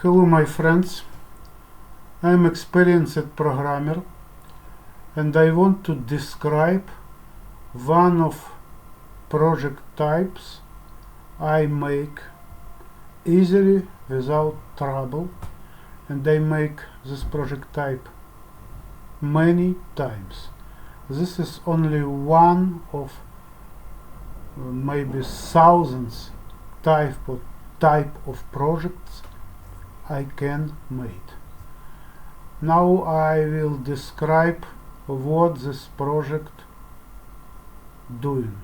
Hello my friends, I am experienced programmer and I want to describe one of project types I make easily without trouble, and I make this project type many times. This is only one of maybe thousands type of projects I can make. Now I will describe what this project doing.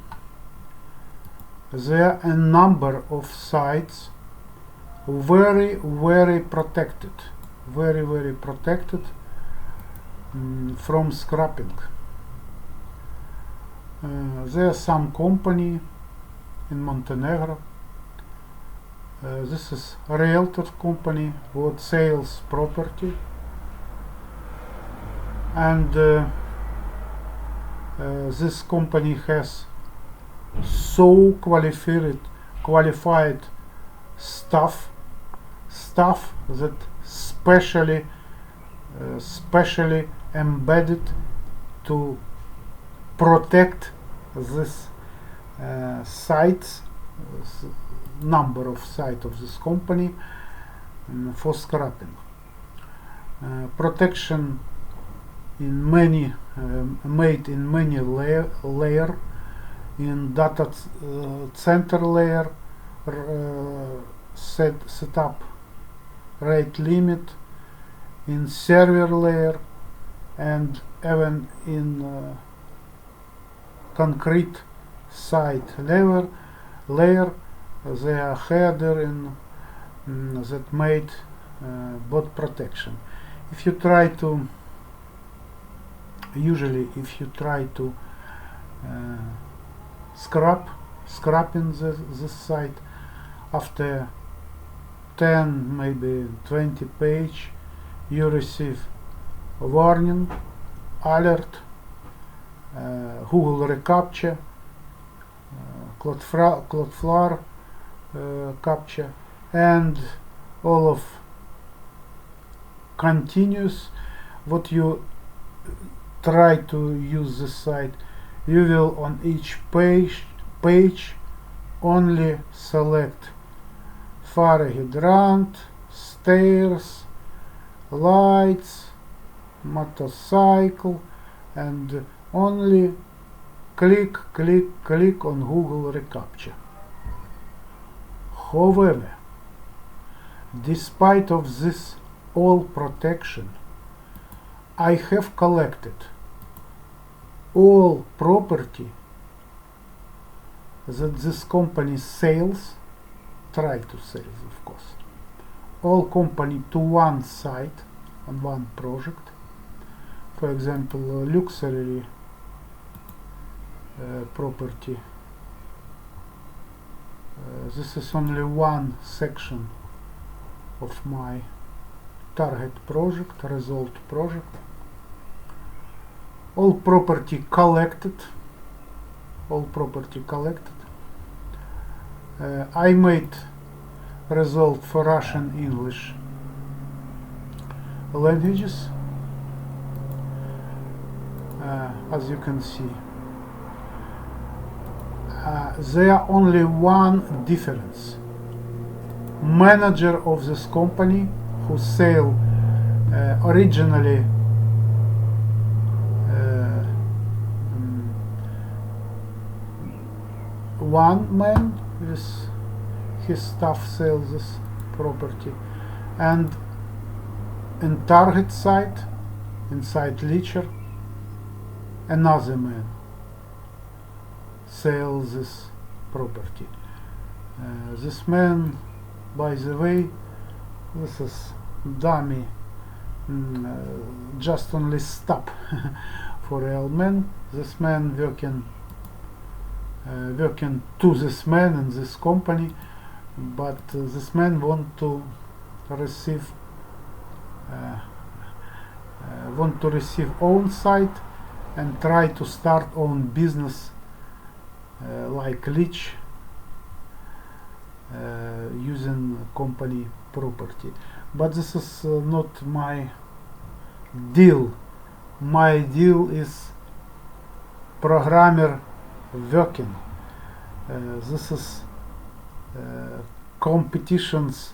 There are a number of sites very protected, very protected from scrapping. There are some company in Montenegro. This is a realtor company what sells property, and this company has so qualified staff that specially embedded to protect this sites, number of sites of this company for scrapping. Protection in many made in many layer, in data center layer, set up rate limit, in server layer, and even in concrete site layer they are header in that made bot protection. If you try to scrapping this site, after 10 maybe 20 page you receive a warning, alert, Google reCAPTCHA, Cloudflare captcha, and all of continuous. What you try to use this site, you will on each page only select fire hydrant, stairs, lights, motorcycle, and only click on Google reCAPTCHA. However, despite of this all protection, I have collected all property that this company sells, try to sell of course, all company to one site on one project. For example, luxury property. This is only one section of my target project, result project. All property collected. I made result for Russian, English languages, as you can see. There are only one difference. Manager of this company who sell originally one man with his staff sells this property, and in target site, in Site-leech, another man sells this property. This man, by the way, this is dummy, just only stop for real man. This man working to this man in this company, but this man want to receive own site and try to start own business like leech using company property. But this is not my deal. My deal is programmer working. This is competitions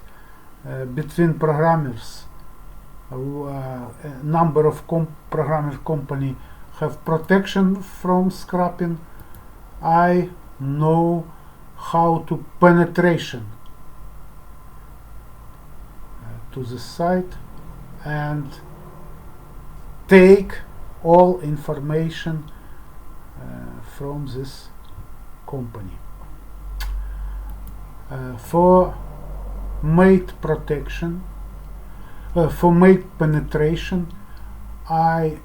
between programmers. A number of programmer company have protection from scrapping. I know how to penetration to the site and take all information from this company. For mate protection, for mate penetration, I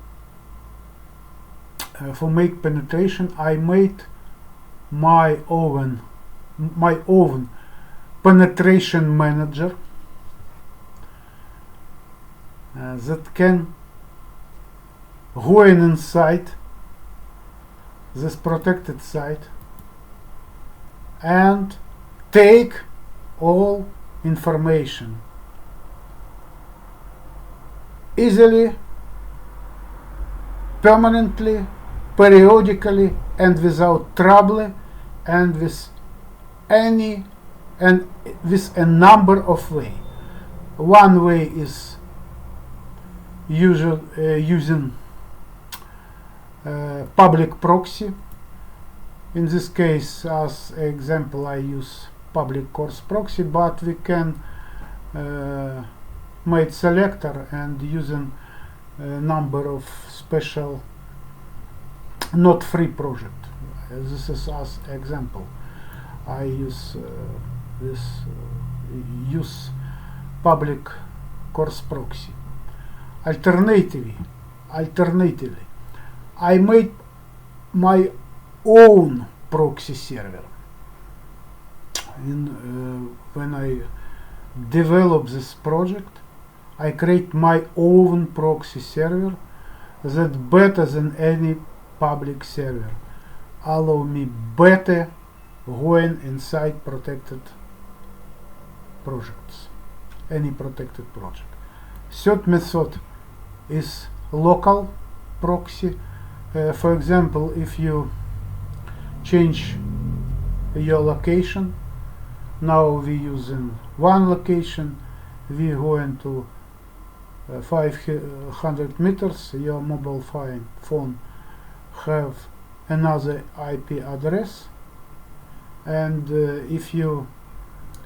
made my own penetration manager that can go inside this protected site and take all information easily, permanently, periodically, and without trouble, and with a number of ways. One way is using public proxy. In this case, as example, I use public course proxy, but we can make selector and using a number of special not free project. This is as example. I use use public course proxy. Alternatively, I made my own proxy server. When I develop this project, I create my own proxy server that better than any public server. Allow me better going inside protected projects, any protected project. Third method is local proxy. For example, if you change your location, now we using one location, we going to 500 meters, your mobile phone have another IP address, and if you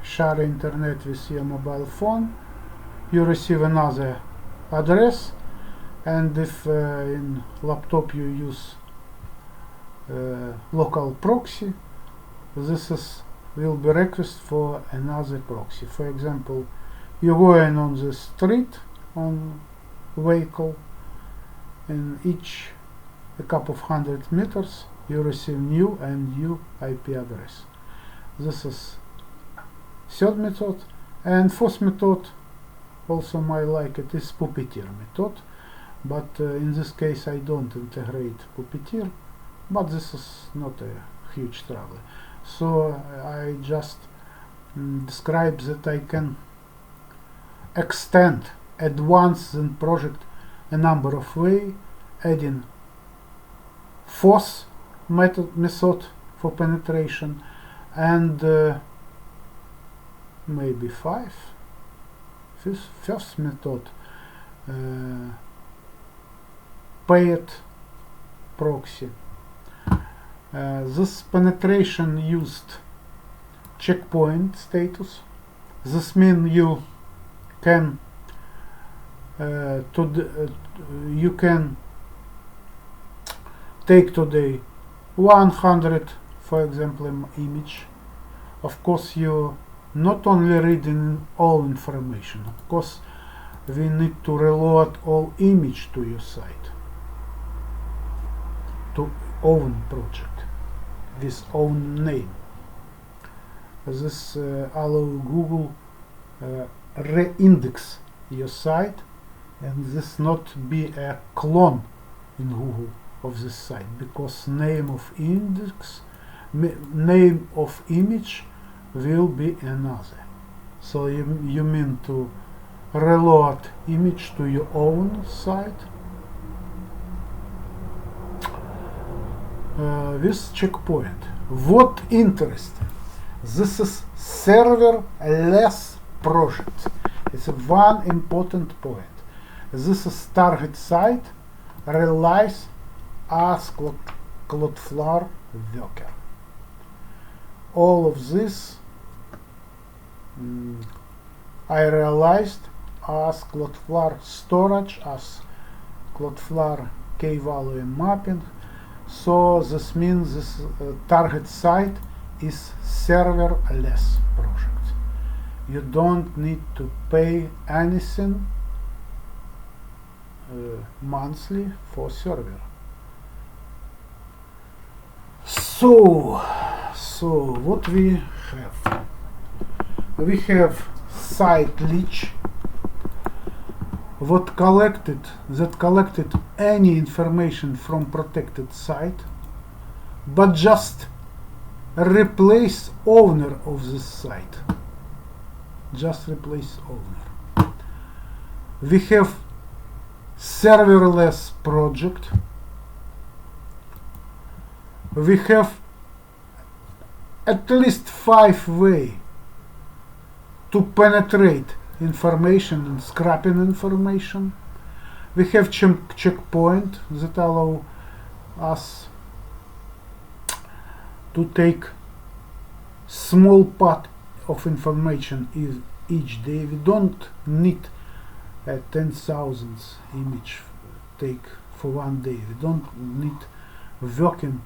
share internet with your mobile phone, you receive another address, and if in laptop you use local proxy, this will be request for another proxy. For example, you're going on the street on vehicle, in each a couple of 100 meters you receive new and new IP address. This is third method. And fourth method, also I like it, is Puppeteer method, but in this case I don't integrate Puppeteer, but this is not a huge trouble. So I just describe that I can extend advance the project a number of ways, adding fourth method for penetration, and maybe first method, paired proxy. This penetration used checkpoint status. This means you can take today 100, for example, image. Of course, you not only reading all information. Of course, we need to reload all image to your site, to own project with own name. This allow Google re-index your site, and this not be a clone in Google of this site, because name of index, name of image will be another. So you mean to reload image to your own site with checkpoint. What interesting, this is serverless project. It's one important point. This is target site relies as Cloudflare worker. All of this I realized as Cloudflare storage, as Cloudflare key value mapping. So this means this target site is serverless project. You don't need to pay anything monthly for server. So what we have? We have Site-leech that collected any information from protected site, but just replace owner of this site. Just replace owner. We have serverless project. We have at least 5 ways to penetrate information and scrapping information. We have checkpoint that allow us to take small part of information each day. We don't need 10,000 image take for one day. We don't need working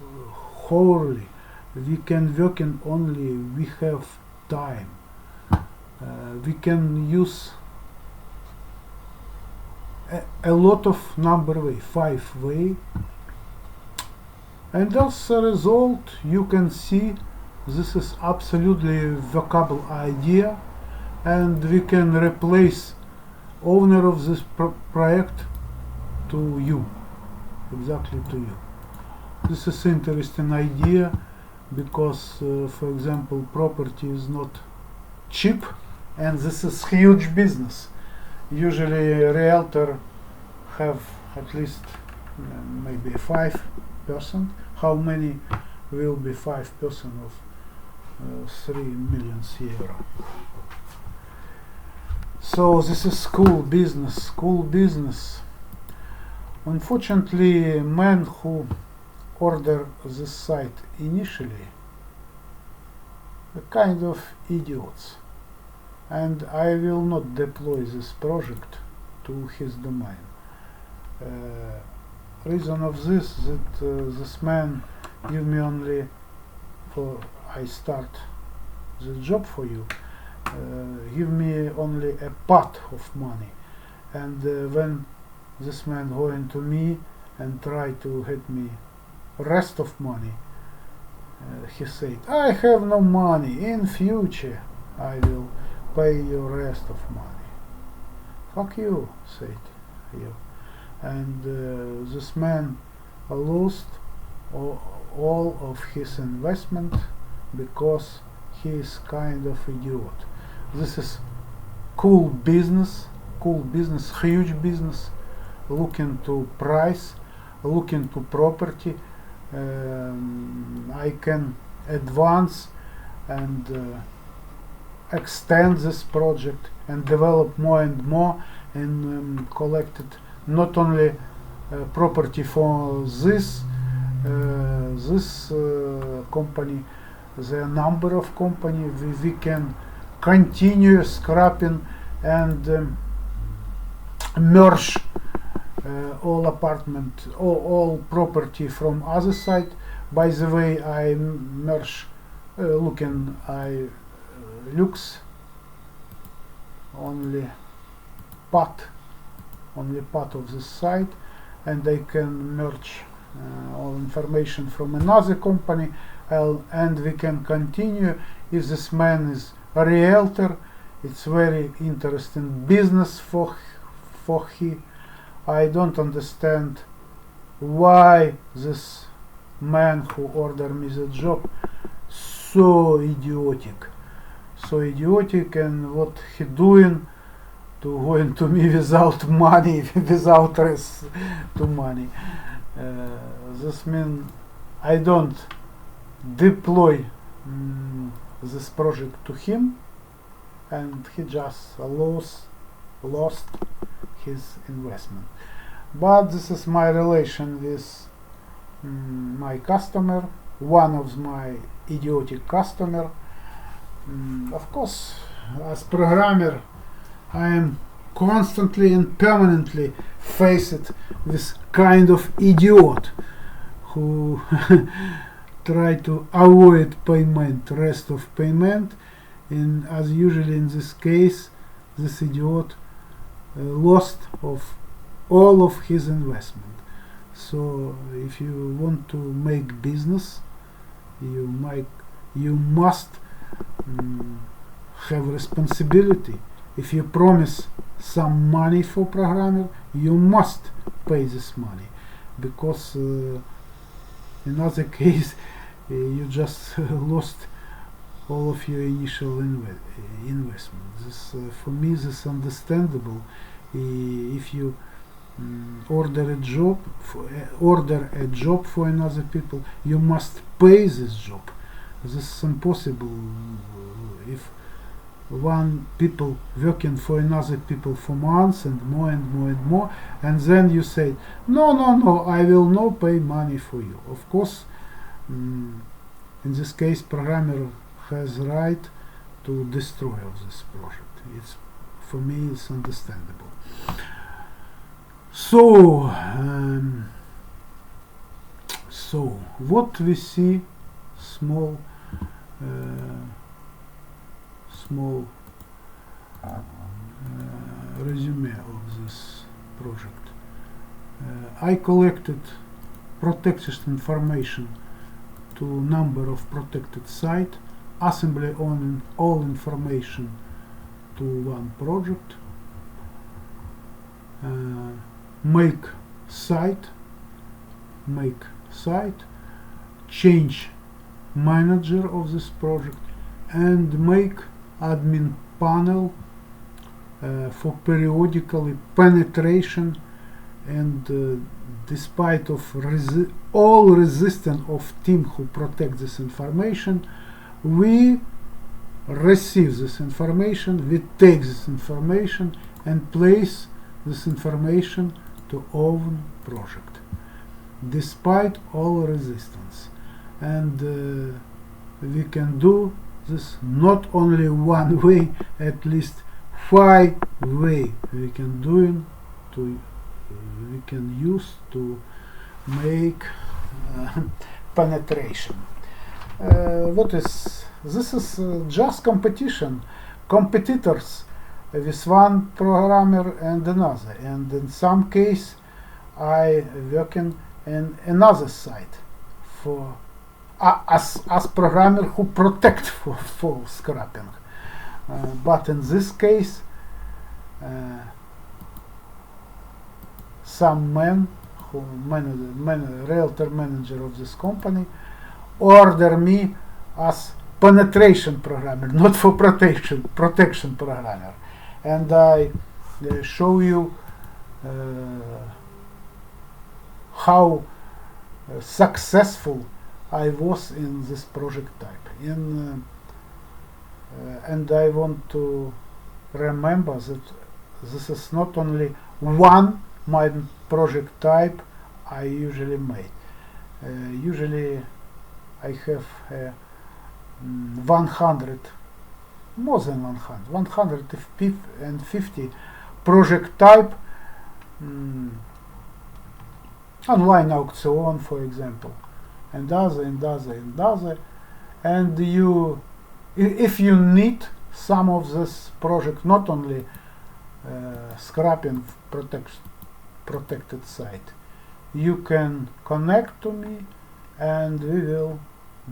wholly. We can work in only we have time. We can use a lot of number way, 5 way, and as a result you can see this is absolutely workable idea, and we can replace owner of this project to you, exactly to you. This is interesting idea because for example property is not cheap, and this is huge business. Usually a realtor have at least maybe 5%. How many will be 5% of 3 million euro? So this is cool business, cool business. Unfortunately, man who ordered this site initially are kind of idiots, and I will not deploy this project to his domain. Reason of this that this man give me only for I start the job for you, give me only a part of money, and when this man going to me and try to get me rest of money, he said, I have no money, in future I will pay you rest of money. Fuck you, said you. And this man lost all of his investment because he is kind of idiot. This is cool business, huge business, looking to price, looking to property. I can advance and extend this project and develop more and more, and collected not only property for this company, the number of company we can continue scrapping and merge all apartment, all property from other side. By the way, I merge looks only part of this site, and I can merge all information from another company, and we can continue. If this man is a realtor, it's very interesting business for he. I don't understand why this man who ordered me the job so idiotic, and what he doing to going to me without money, without res to money. This means I don't deploy this project to him, and he just lost his investment. But this is my relation with my customer, one of my idiotic customer. Of course, as programmer, I am constantly and permanently faced with kind of idiot who try to avoid payment, rest of payment, and as usually in this case, this idiot lost of all of his investment. So if you want to make business, you must have responsibility. If you promise some money for programmer, you must pay this money, because in other case you just lost all of your initial investment. This for me this is understandable. If you order a job for another people, you must pay this job. This is impossible if one people working for another people for months and more and more and more, and then you say no, I will not pay money for you. Of course, in this case programmer has right to destroy this project. For me it's understandable. So what we see, small resume of this project. I collected protected information to number of protected site, assembly on all information to one project, make site, change manager of this project, and make admin panel for periodically penetration, and despite of all resistance of team who protect this information, we receive this information, we take this information and place this information to own project, despite all resistance. And we can do this not only one way, at least 5 ways we can do it. We can use to make penetration. What is this? Is just competition, competitors with one programmer and another, and in some case I working in another site for as programmer who protect for scrapping, but in this case some man who realtor manager of this company order me as penetration programmer, not for protection programmer, and I show you how successful I was in this project type. And I want to remember that this is not only one my project type I usually made. Usually I have 100, more than 150 project type, online auction, for example, and other, and you, if you need some of this project, not only scrapping protected site, you can connect to me and we will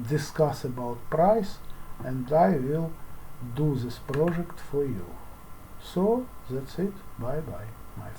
discuss about price, and I will do this project for you. So that's it. Bye bye, my friend.